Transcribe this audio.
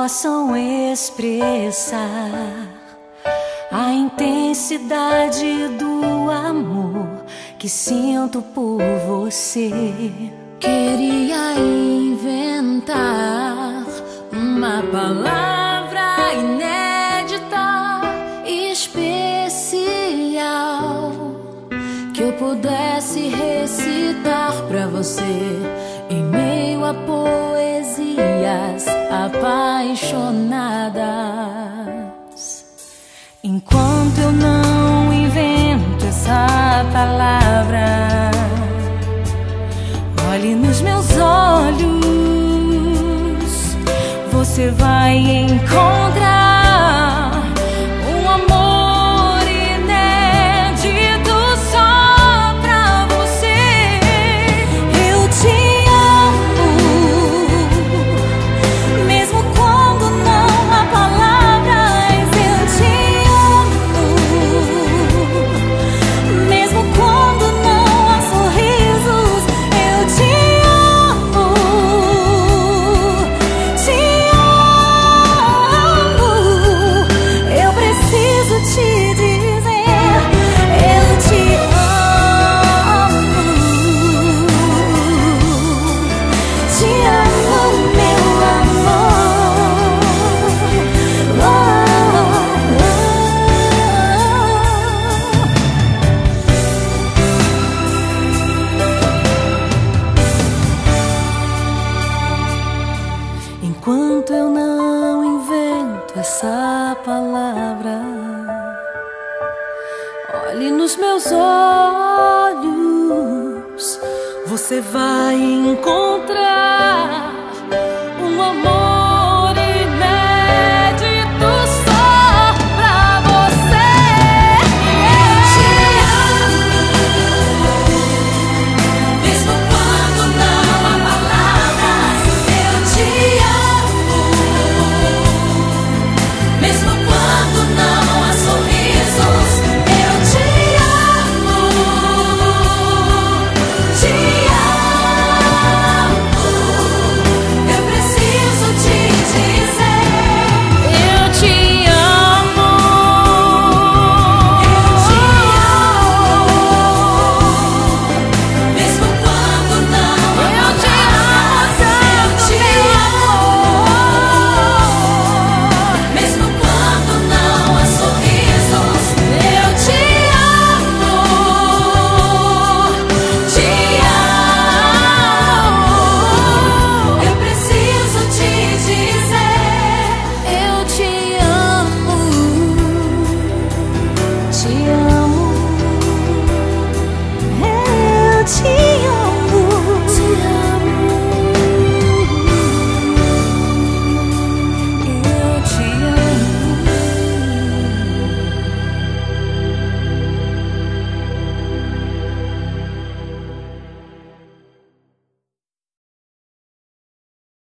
possam expressar a intensidade do amor que sinto por você. Queria inventar uma palavra inédita, especial, que eu pudesse recitar pra você em meio a poesias apaixonadas. Enquanto eu não invento essa palavra, olhe nos meus olhos, você vai encontrar um amor inédito só pra você. Eu te amo, mesmo quando não há palavras. Eu te amo, mesmo quando não há sorrisos. Eu te amo, te amo. Eu preciso te dizer, eu te amo. Te amo, meu amor. Oh, oh, oh. Enquanto eu não invento essa palavra, olhe nos meus olhos, você vai encontrar um amor